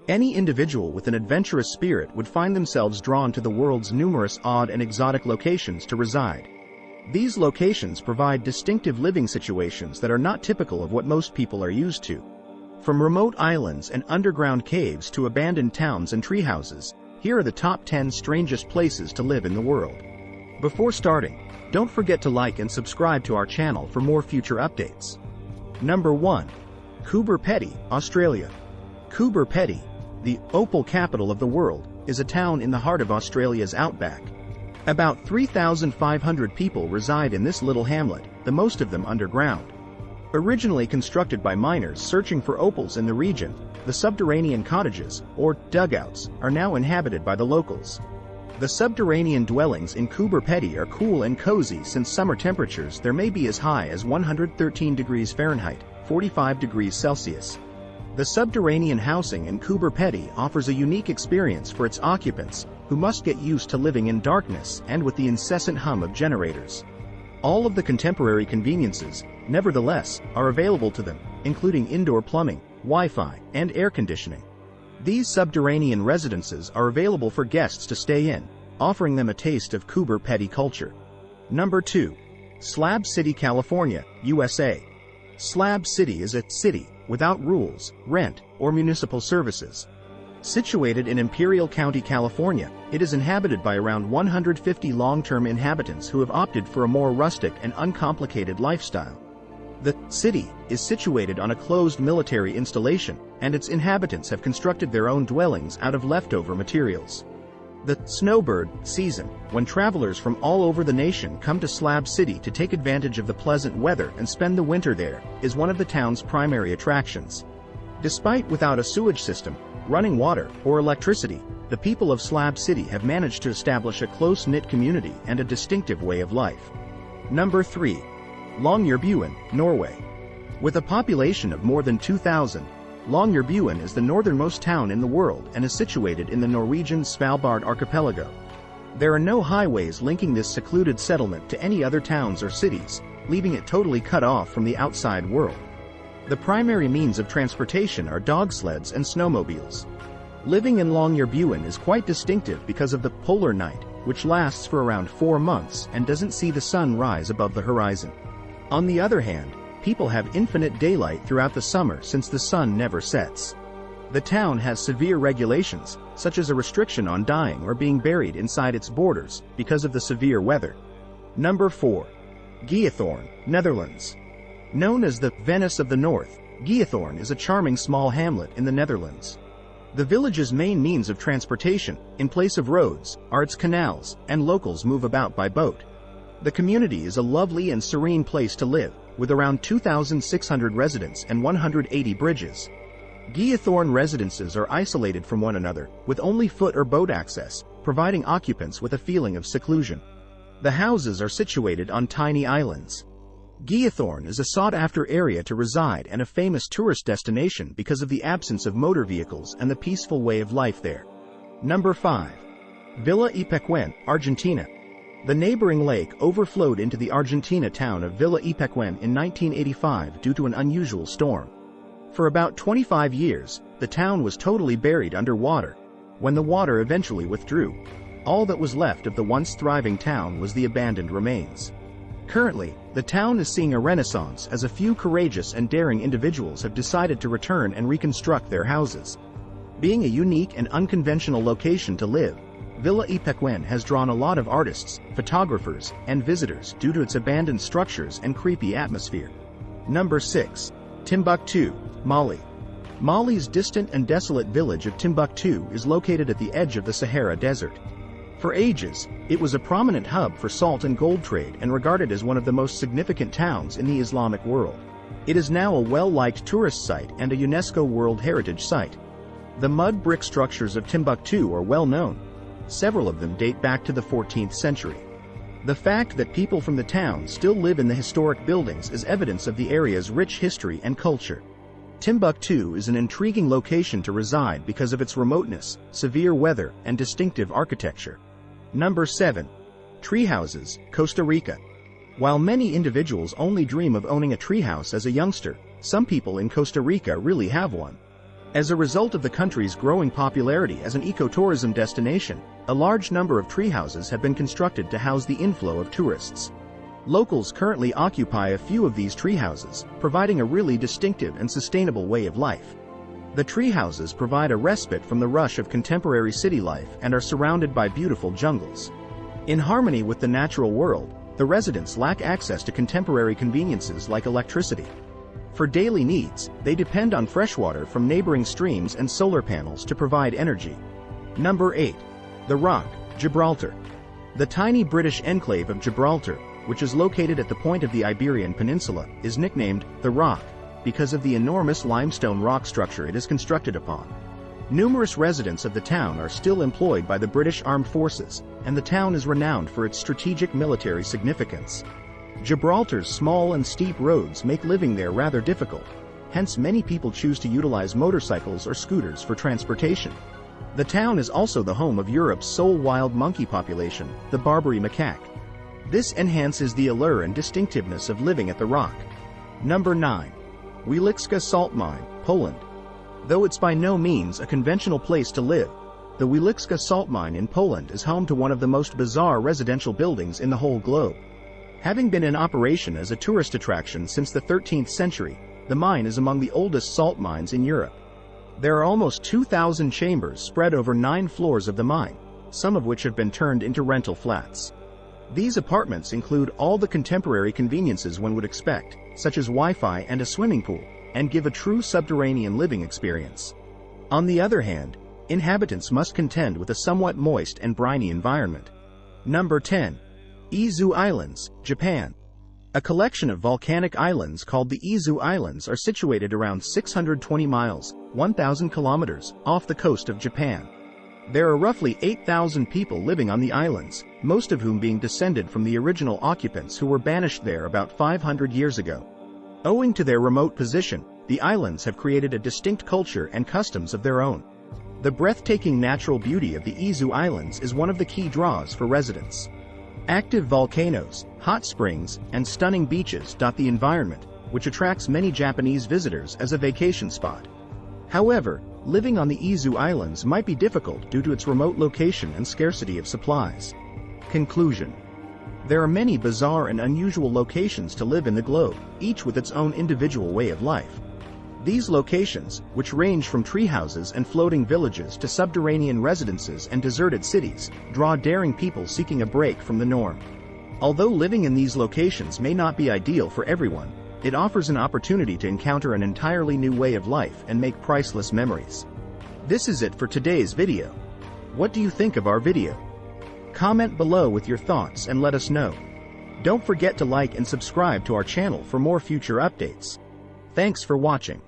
Any individual with an adventurous spirit would find themselves drawn to the world's numerous odd and exotic locations to reside. These locations provide distinctive living situations that are not typical of what most people are used to. From remote islands and underground caves to abandoned towns and treehouses, here are the top 10 strangest places to live in the world. Before starting, don't forget to like and subscribe to our channel for more future updates. Number 1. Coober Pedy, Australia. Coober Pedy, the opal capital of the world, is a town in the heart of Australia's outback. About 3,500 people reside in this little hamlet, the most of them underground. Originally constructed by miners searching for opals in the region, the subterranean cottages, or dugouts, are now inhabited by the locals. The subterranean dwellings in Coober Pedy are cool and cozy since summer temperatures there may be as high as 113 degrees Fahrenheit, 45 degrees Celsius. The subterranean housing in Coober Pedy offers a unique experience for its occupants, who must get used to living in darkness and with the incessant hum of generators. All of the contemporary conveniences, nevertheless, are available to them, including indoor plumbing, Wi-Fi, and air conditioning. These subterranean residences are available for guests to stay in, offering them a taste of Coober Pedy culture. Number 2. Slab City, California, USA. Slab City is a city without rules, rent, or municipal services. Situated in Imperial County, California, it is inhabited by around 150 long-term inhabitants who have opted for a more rustic and uncomplicated lifestyle. The city is situated on a closed military installation, and its inhabitants have constructed their own dwellings out of leftover materials. The snowbird season, when travelers from all over the nation come to Slab City to take advantage of the pleasant weather and spend the winter there, is one of the town's primary attractions. Despite without a sewage system, running water, or electricity, the people of Slab City have managed to establish a close-knit community and a distinctive way of life. Number 3. Longyearbyen, Norway. With a population of more than 2,000, Longyearbyen is the northernmost town in the world and is situated in the Norwegian Svalbard archipelago. There are no highways linking this secluded settlement to any other towns or cities, leaving it totally cut off from the outside world. The primary means of transportation are dog sleds and snowmobiles. Living in Longyearbyen is quite distinctive because of the polar night, which lasts for around 4 months and doesn't see the sun rise above the horizon. On the other hand, people have infinite daylight throughout the summer since the sun never sets. The town has severe regulations, such as a restriction on dying or being buried inside its borders because of the severe weather. Number 4. Giethoorn, Netherlands. Known as the Venice of the North, Giethoorn is a charming small hamlet in the Netherlands. The village's main means of transportation, in place of roads, are its canals, and locals move about by boat. The community is a lovely and serene place to live, with around 2,600 residents and 180 bridges. Giethoorn residences are isolated from one another, with only foot or boat access, providing occupants with a feeling of seclusion. The houses are situated on tiny islands. Giethoorn is a sought-after area to reside and a famous tourist destination because of the absence of motor vehicles and the peaceful way of life there. Number 5. Villa Ipequén, Argentina. The neighboring lake overflowed into the Argentina town of Villa Ipequén in 1985 due to an unusual storm. For about 25 years, the town was totally buried underwater. When the water eventually withdrew, all that was left of the once thriving town was the abandoned remains. Currently, the town is seeing a renaissance as a few courageous and daring individuals have decided to return and reconstruct their houses. Being a unique and unconventional location to live, Villa Ipequén has drawn a lot of artists, photographers, and visitors due to its abandoned structures and creepy atmosphere. Number 6. Timbuktu, Mali. Mali's distant and desolate village of Timbuktu is located at the edge of the Sahara Desert. For ages, it was a prominent hub for salt and gold trade and regarded as one of the most significant towns in the Islamic world. It is now a well-liked tourist site and a UNESCO World Heritage Site. The mud brick structures of Timbuktu are well known. Several of them date back to the 14th century. The fact that people from the town still live in the historic buildings is evidence of the area's rich history and culture. Timbuktu is an intriguing location to reside because of its remoteness, severe weather, and distinctive architecture. Number 7. Treehouses, Costa Rica. While many individuals only dream of owning a treehouse as a youngster, some people in Costa Rica really have one. As a result of the country's growing popularity as an ecotourism destination, a large number of treehouses have been constructed to house the inflow of tourists. Locals currently occupy a few of these treehouses, providing a really distinctive and sustainable way of life. The treehouses provide a respite from the rush of contemporary city life and are surrounded by beautiful jungles. In harmony with the natural world, the residents lack access to contemporary conveniences like electricity. For daily needs, they depend on freshwater from neighboring streams and solar panels to provide energy. Number 8. The Rock, Gibraltar. The tiny British enclave of Gibraltar, which is located at the point of the Iberian Peninsula, is nicknamed the Rock because of the enormous limestone rock structure it is constructed upon. Numerous residents of the town are still employed by the British Armed Forces, and the town is renowned for its strategic military significance. Gibraltar's small and steep roads make living there rather difficult, hence many people choose to utilize motorcycles or scooters for transportation. The town is also the home of Europe's sole wild monkey population, the Barbary macaque. This enhances the allure and distinctiveness of living at the Rock. Number 9. Wieliczka Salt Mine, Poland. Though it's by no means a conventional place to live, the Wieliczka Salt Mine in Poland is home to one of the most bizarre residential buildings in the whole globe. Having been in operation as a tourist attraction since the 13th century, the mine is among the oldest salt mines in Europe. There are almost 2,000 chambers spread over 9 floors of the mine, some of which have been turned into rental flats. These apartments include all the contemporary conveniences one would expect, such as Wi-Fi and a swimming pool, and give a true subterranean living experience. On the other hand, inhabitants must contend with a somewhat moist and briny environment. Number 10. Izu Islands, Japan. A collection of volcanic islands called the Izu Islands are situated around 620 miles, 1,000 kilometers, off the coast of Japan. There are roughly 8,000 people living on the islands, most of whom being descended from the original occupants who were banished there about 500 years ago. Owing to their remote position, the islands have created a distinct culture and customs of their own. The breathtaking natural beauty of the Izu Islands is one of the key draws for residents. Active volcanoes, hot springs, and stunning beaches dot the environment, which attracts many Japanese visitors as a vacation spot. However, living on the Izu Islands might be difficult due to its remote location and scarcity of supplies. Conclusion. There are many bizarre and unusual locations to live in the globe, each with its own individual way of life. These locations, which range from treehouses and floating villages to subterranean residences and deserted cities, draw daring people seeking a break from the norm. Although living in these locations may not be ideal for everyone, it offers an opportunity to encounter an entirely new way of life and make priceless memories. This is it for today's video. What do you think of our video? Comment below with your thoughts and let us know. Don't forget to like and subscribe to our channel for more future updates. Thanks for watching.